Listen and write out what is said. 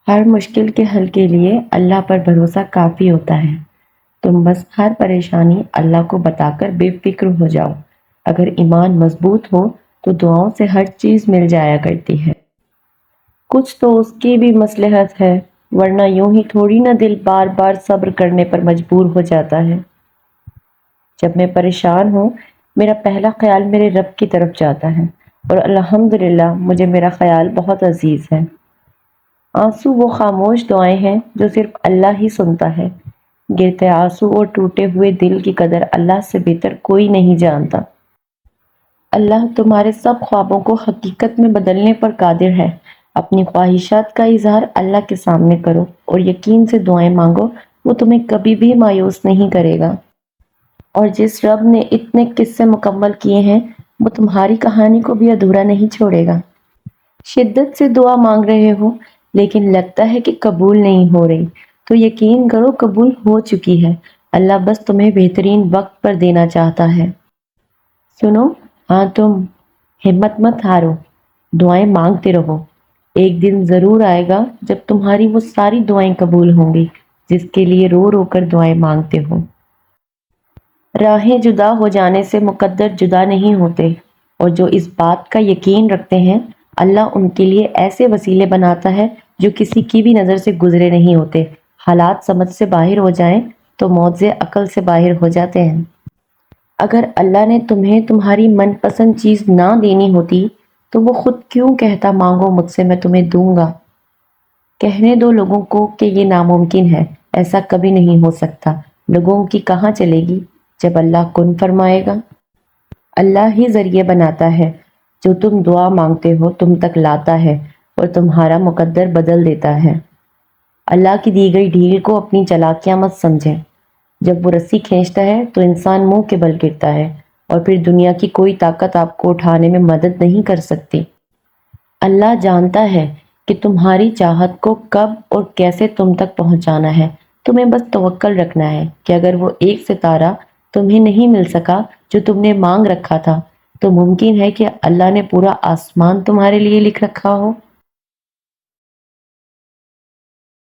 ہر مشکل کے حل کے لیے اللہ پر بھروسہ کافی ہوتا ہے۔ تم بس ہر پریشانی اللہ کو بتا کر بے فکر ہو جاؤ۔ اگر ایمان مضبوط ہو تو دعاؤں سے ہر چیز مل جایا کرتی ہے۔ کچھ تو اس کی بھی مصلحت ہے، ورنہ یوں ہی تھوڑی نہ دل بار بار صبر کرنے پر مجبور ہو جاتا ہے۔ جب میں پریشان ہوں، میرا پہلا خیال میرے رب کی طرف جاتا ہے، اور الحمدللہ مجھے میرا خیال بہت عزیز ہے۔ آنسو وہ خاموش دعائیں ہیں جو صرف اللہ ہی سنتا ہے۔ گرتے آنسو اور ٹوٹے ہوئے دل کی قدر اللہ سے بہتر کوئی نہیں جانتا۔ اللہ تمہارے سب خوابوں کو حقیقت میں بدلنے پر قادر ہے۔ اپنی خواہشات کا اظہار اللہ کے سامنے کرو اور یقین سے دعائیں مانگو، وہ تمہیں کبھی بھی مایوس نہیں کرے گا۔ اور جس رب نے اتنے قصے مکمل کیے ہیں، وہ تمہاری کہانی کو بھی ادھورا نہیں چھوڑے گا۔ شدت سے دعا مانگ رہے ہو لیکن لگتا ہے کہ قبول نہیں ہو رہی، تو یقین کرو قبول ہو چکی ہے۔ اللہ بس تمہیں بہترین وقت پر دینا چاہتا ہے۔ سنو، ہاں تم ہمت مت ہارو، دعائیں مانگتے رہو۔ ایک دن ضرور آئے گا جب تمہاری وہ ساری دعائیں قبول ہوں گی جس کے لیے رو رو کر دعائیں مانگتے ہو۔ راہیں جدا ہو جانے سے مقدر جدا نہیں ہوتے، اور جو اس بات کا یقین رکھتے ہیں اللہ ان کے لیے ایسے وسیلے بناتا ہے جو کسی کی بھی نظر سے گزرے نہیں ہوتے۔ حالات سمجھ سے باہر ہو جائیں تو معجزے عقل سے باہر ہو جاتے ہیں۔ اگر اللہ نے تمہیں تمہاری من پسند چیز نہ دینی ہوتی تو وہ خود کیوں کہتا مانگو مجھ سے میں تمہیں دوں گا۔ کہنے دو لوگوں کو کہ یہ ناممکن ہے، ایسا کبھی نہیں ہو سکتا۔ لوگوں کی کہاں چلے گی جب اللہ کن فرمائے گا۔ اللہ ہی ذریعے بناتا ہے، جو تم دعا مانگتے ہو تم تک لاتا ہے اور تمہارا مقدر بدل دیتا ہے۔ اللہ کی دی گئی ڈھیل کو اپنی چالاکیاں مت سمجھیں۔ جب وہ رسی کھینچتا ہے تو انسان منہ کے بل گرتا ہے، اور پھر دنیا کی کوئی طاقت آپ کو اٹھانے میں مدد نہیں کر سکتی۔ اللہ جانتا ہے کہ تمہاری چاہت کو کب اور کیسے تم تک پہنچانا ہے۔ تمہیں بس توکل رکھنا ہے کہ اگر وہ ایک ستارہ تمہیں نہیں مل سکا جو تم نے مانگ رکھا تھا، تو ممکن ہے کہ اللہ نے پورا آسمان تمہارے لیے لکھ رکھا ہو۔